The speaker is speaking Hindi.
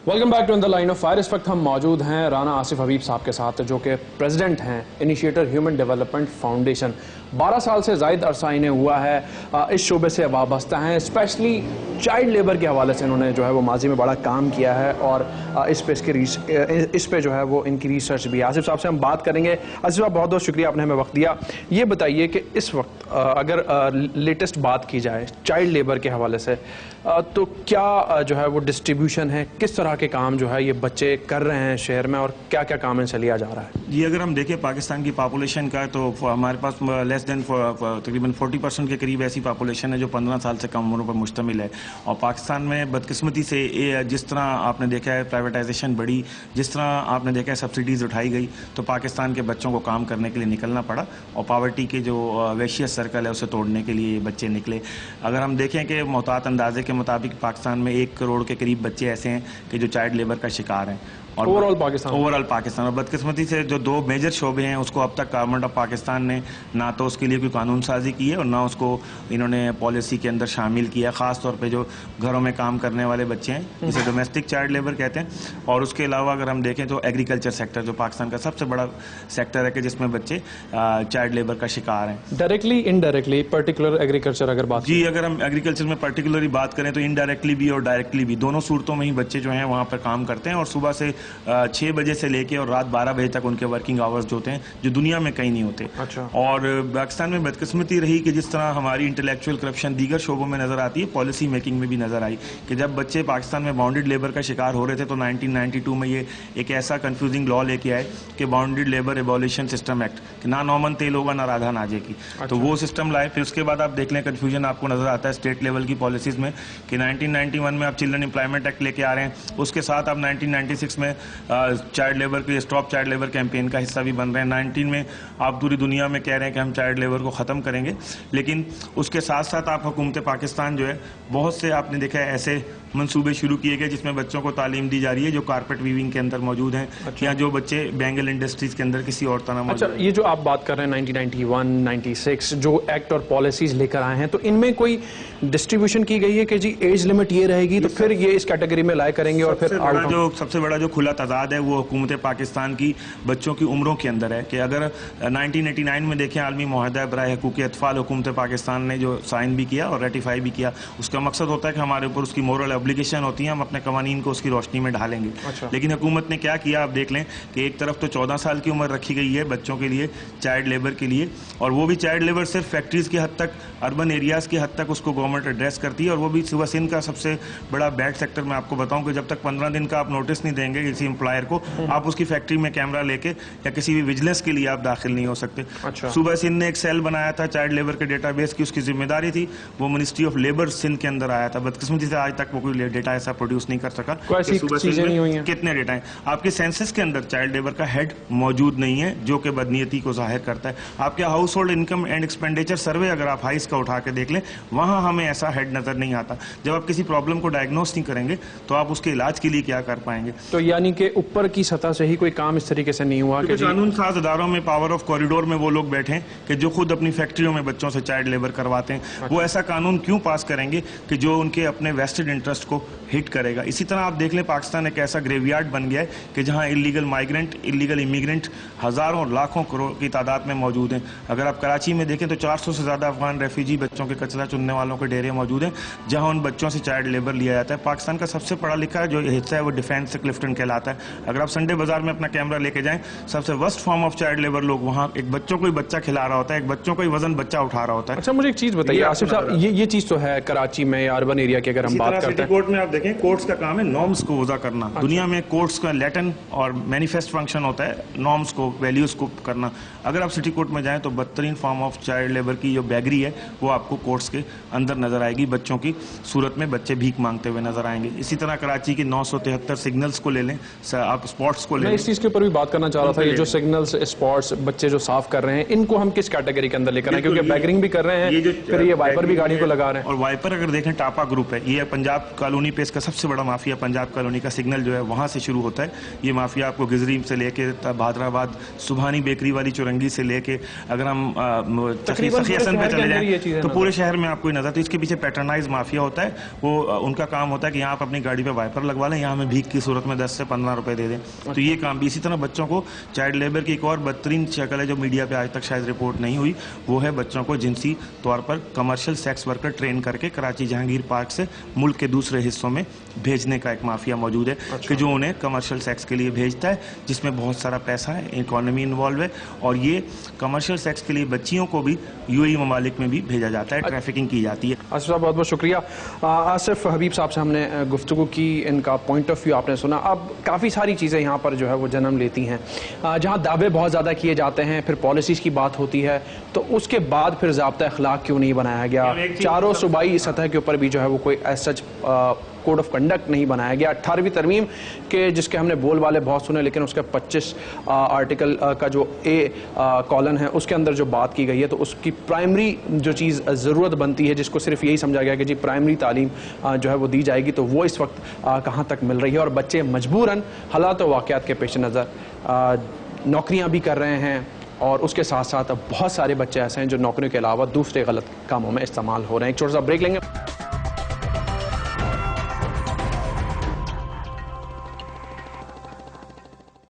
Welcome back to the line of fire. इस वक्त हम मौजूद हैं राना आसिफ हबीब साहब के साथ, जो कि प्रेसिडेंट हैं इनिशिएटर ह्यूमन डेवलपमेंट फाउंडेशन। 12 साल से ज़ायद अरसा इन्हें हुआ है इस शोबे से वाबस्ता हैं। स्पेशली चाइल्ड लेबर के हवाले से इन्होंने जो है वो माजी में बड़ा काम किया है और इस पे जो है वो इनकी रिसर्च भी है। आसिफ साहब से हम बात करेंगे। आसिफ साहब, बहुत बहुत शुक्रिया, आपने हमें वक्त दिया। ये बताइए कि इस वक्त अगर लेटेस्ट बात की जाए चाइल्ड लेबर के हवाले से, तो क्या जो है वो डिस्ट्रीब्यूशन है, किस तरह के काम जो है ये बच्चे कर रहे हैं शहर में, और क्या क्या काम इनसे लिया जा रहा है? जी, अगर हम देखें पाकिस्तान की पॉपुलेशन का, तो हमारे पास लेस देन तकरीबन 40% के करीब ऐसी पॉपुलेशन है जो 15 साल से कम उम्र पर मुश्तमिल है। और पाकिस्तान में बदकिस्मती से जिस तरह आपने देखा है प्राइवेटाइजेशन बढ़ी, जिस तरह आपने देखा है सब्सिडीज़ उठाई गई, तो पाकिस्तान के बच्चों को काम करने के लिए निकलना पड़ा और पॉवर्टी के जो वेशियस सर्कल है उसे तोड़ने के लिए ये बच्चे निकले। अगर हम देखें कि मोहतात अंदाजे के मुताबिक पाकिस्तान में 1 करोड़ के करीब बच्चे ऐसे हैं कि जो चाइल्ड लेबर का शिकार हैं। और ओवरऑल पाकिस्तान और बदकिस्मती से जो 2 मेजर शोबे हैं उसको अब तक गवर्नमेंट ऑफ पाकिस्तान ने ना तो उसके लिए कोई कानून साजी की है और ना उसको इन्होंने पॉलिसी के अंदर शामिल किया। ख़ास तौर पे जो घरों में काम करने वाले बच्चे हैं, जिसे डोमेस्टिक चाइल्ड लेबर कहते हैं। और उसके अलावा अगर हम देखें तो एग्रीकल्चर सेक्टर जो पाकिस्तान का सबसे बड़ा सेक्टर है कि जिसमें बच्चे चाइल्ड लेबर का शिकार हैं, डायरेक्टली इनडायरेक्टली। पर्टिकुलर एग्रीकल्चर अगर बात जी, अगर हम एग्रीकल्चर में पर्टिकुलरली बात करें तो इनडायरेक्टली भी और डायरेक्टली भी, दोनों सूरतों में ही बच्चे जो हैं वहाँ पर काम करते हैं। और सुबह से 6 बजे से लेके और रात 12 बजे तक उनके वर्किंग आवर्स जो होते हैं, जो दुनिया में कहीं नहीं होते। अच्छा। और पाकिस्तान में बदकिस्मती रही कि जिस तरह हमारी इंटेलेक्चुअल करप्शन दीगर शोबों में नजर आती है, पॉलिसी मेकिंग में भी नजर आई कि जब बच्चे पाकिस्तान में बाउंडेड लेबर का शिकार हो रहे थे तो 1992 में ये एक ऐसा कंफ्यूजिंग लॉ लेके आए कि bounded labour abolition system act, कि ना नौमन तेल होगा ना राधा नाजे की। अच्छा। तो वो सिस्टम लाए। फिर उसके बाद आप देख लें कंफ्यूजन आपको नजर आता है स्टेट लेवल की पॉलिसीज में कि 1991 में आप चिल्ड्रन एम्प्लॉयमेंट एक्ट लेके आ रहे हैं, उसके साथ आप 1996 में चाइल्ड लेबर के स्टॉप चाइल्ड लेबर कैंपेन का हिस्सा भी बन रहे हैं। 19 में आप पूरी दुनिया में कह रहे हैं कि हम चाइल्ड लेबर को ख़त्म करेंगे। लेकिन उसके साथ साथ आप हुकूमत पाकिस्तान जो है, बहुत से आपने देखा है ऐसे मंसूबे शुरू किए गए जिसमें बच्चों को तालीम दी जा रही है जो कारपेट वीविंग के अंदर मौजूद हैं। अच्छा। या जो बच्चे बैंगल इंडस्ट्रीज के अंदर किसी और तरह मौजूद। अच्छा, ये जो आप बात कर रहे हैं 1991, 96 जो एक्ट और पॉलिसीज लेकर आए हैं, तो इनमें कोई डिस्ट्रीब्यूशन की गई है कि जी एज लिमिट ये रहेगी तो फिर ये इस कैटेगरी में लाए करेंगे? और फिर सबसे बड़ा जो खुला तजाद है वो हुकूमत पाकिस्तान की बच्चों की उम्रों के अंदर है कि अगर 1989 में देखें आलमी मुआहदा बराए हुकूक अतफाल हुकूमत पाकिस्तान ने जो साइन भी किया और रेटिफाई भी किया, उसका मकसद होता है कि हमारे ऊपर उसकी मोरल ऑब्लिगेशन होती है, हम अपने कवानीन को उसकी रोशनी में ढालेंगे। अच्छा। लेकिन हुकूमत ने क्या किया आप देख लें कि एक तरफ तो 14 साल की उम्र रखी गई है बच्चों के लिए, चाइल्ड लेबर के लिए, और वो भी चाइल्ड लेबर सिर्फ फैक्ट्रीज की हद तक, अर्बन एरियाज की हद तक उसको गवर्नमेंट एड्रेस करती है। और वो भी सुबह सिंध का सबसे बड़ा बैड सेक्टर मैं आपको बताऊं कि जब तक 15 दिन का आप नोटिस नहीं देंगे किसी एम्प्लॉयर को, आप उसकी फैक्ट्री में कैमरा लेके या किसी भी विजिलेंस के लिए आप दाखिल नहीं हो सकते। अच्छा। सुबह सिंध ने एक सेल बनाया था चाइल्ड लेबर के डेटाबेस की, उसकी जिम्मेदारी थी, वो मिनिस्ट्री ऑफ लेबर सिंध के अंदर आया था। बदकिस्मती से आज तक वो कोई डेटा ऐसा प्रोड्यूस नहीं कर सका। कितने डेटा हैं आपके सेंसस के अंदर चाइल्ड लेबर का हेड मौजूद नहीं है, जो कि बदनीयती को जाहिर करता है। आपके house hold income and expenditure सर्वे अगर आप हाइस का उठा के देख लें, वहां हमें ऐसा हेड नजर नहीं आता। जब आप किसी प्रॉब्लम को डायग्नोस नहीं करेंगे तो आप उसके इलाज के लिए क्या कर पाएंगे? तो यानी कि ऊपर की सतह से ही कोई काम इस तरीके से नहीं हुआ कि कानून साज अदारों में पावर ऑफ कॉरिडोर में वो लोग बैठे कि जो खुद अपनी फैक्ट्रियों में बच्चों से चाइल्ड लेबर करवाते हैं। अच्छा। वो ऐसा कानून क्यों पास करेंगे कि जो उनके अपने वेस्टेड इंटरेस्ट को हिट करेगा? इसी तरह आप देख लें पाकिस्तान एक ऐसा ग्रेवयार्ड बन गया है कि जहां इलीगल माइग्रेंट, इलीगल इमिग्रेंट हजारों लाखों करोड़ की तादाद में मौजूद हैं। अगर आप कराची में देखें तो 400 से ज्यादा अफगान रेफ्यूजी बच्चों के कचरा चुनने वालों के डेरे मौजूद हैं जहां उन बच्चों से चाइल्ड लेबर लिया जाता है। पाकिस्तान का सबसे पढ़ा लिखा जो हिस्सा है वो डिफेंस क्लिफ्टन कहलाता है। अगर आप संडे बाजार में अपना कैमरा लेके जाएं, सबसे worst form of child labour लोग वहां एक बच्चों को ही बच्चा खिला रहा होता है, एक बच्चों को ही वजन बच्चा उठा रहा होता है। अच्छा, मुझे एक चीज बताइए आसिफ साहब, ये चीज तो है कराची में या अर्बन एरिया की अगर हम बात करते हैं, कोर्ट में आप देखें कोर्ट्स का काम है नॉर्म्स को वज़ा करना। अच्छा। दुनिया में कोर्ट्स का लैटिन और मैनिफेस्ट फंक्शन होता है नॉर्म्स को, वैल्यूज को करना। अगर आप सिटी कोर्ट में जाएं तो बदतरीन फॉर्म ऑफ चाइल्ड लेबर की जो बैगरी है वो आपको कोर्ट्स के अंदर नजर आएगी। बच्चों की सूरत में बच्चे भीख मांगते हुए नजर आएंगे। इसी तरह कराची की 973 सिग्नल्स को ले लें आप स्पॉट्स को ले मैं लें। इस चीज के ऊपर भी बात करना चाह रहा था, ये जो सिग्नल्स स्पॉट्स बच्चे जो साफ कर रहे हैं, इनको हम किस कैटेगरी के अंदर लेकर आए, क्योंकि बैगरिंग भी कर रहे हैं, फिर ये वाइपर भी गाड़ी को लगा रहे हैं। और वाइपर अगर देखें, टापा ग्रुप है, ये पंजाब कॉलोनी पे इसका सबसे बड़ा माफिया पंजाब कॉलोनी का सिग्नल जो है वहां से शुरू होता है। ये माफिया आपको गिजरी से लेके भादराबाद सुबहानी बेकरी वाली चुरंगी से लेके अगर हम सखियासन पे चले जाएं तो पूरे शहर में आपको नजर। तो इसके पीछे पैटर्नाइज माफिया होता है, वो उनका काम होता है कि यहाँ आप अपनी गाड़ी पे वाइपर लगवा लें, यहाँ हमें भीख की सूरत में 10 से 15 रुपए दे दें। तो ये काम भी इसी तरह बच्चों को चाइल्ड लेबर की एक और बदतरीन शक्ल है जो मीडिया पे आज तक शायद रिपोर्ट नहीं हुई, वो है बच्चों को जिनसी तौर पर कमर्शियल सेक्स वर्कर ट्रेन करके कराची जहांगीर पार्क से मुल्क के दूसरे हिस्सों में भेजने का एक माफिया मौजूद है। कि जो उन्हें कमर्शियल सेक्स के लिए भेजता है, जिसमें बहुत सारा पैसा है, इकोनॉमी इन्वॉल्व है, और ये कमर्शियल सेक्स के लिए बच्चियों को भी यूएई ममालिक में भी भेजा जाता है, ट्रैफिकिंग की जाती है। आसिफ साहब बहुत बहुत शुक्रिया। आसिफ हबीब साहब से हमने गुफ्तगू की, इनका पॉइंट ऑफ व्यू आपने सुना। अब काफ़ी सारी चीज़ें यहाँ पर जो है वो जन्म लेती हैं, जहाँ दावे बहुत ज़्यादा किए जाते हैं, फिर पॉलिसीज़ की बात होती है, तो उसके बाद फिर ज़ाब्ता अखलाक क्यों नहीं बनाया गया। चारों सूबाई सतह के ऊपर भी जो है वो कोई सच कोड ऑफ कंडक्ट नहीं बनाया गया। 18वीं तरमीम के जिसके हमने बोल वाले बहुत सुने, लेकिन उसके 25 आर्टिकल का जो कॉलन है उसके अंदर जो बात की गई है, तो उसकी प्राइमरी जो चीज़ ज़रूरत बनती है, जिसको सिर्फ यही समझा गया कि जी प्राइमरी तालीम जो है वो दी जाएगी, तो वो इस वक्त कहाँ तक मिल रही है। और बच्चे मजबूरन हालात व वाक़यात के पेश नज़र नौकरियाँ भी कर रहे हैं, और उसके साथ साथ अब बहुत सारे बच्चे ऐसे हैं जो नौकरियों के अलावा दूसरे गलत कामों में इस्तेमाल हो रहे हैं। एक छोटा सा ब्रेक लेंगे।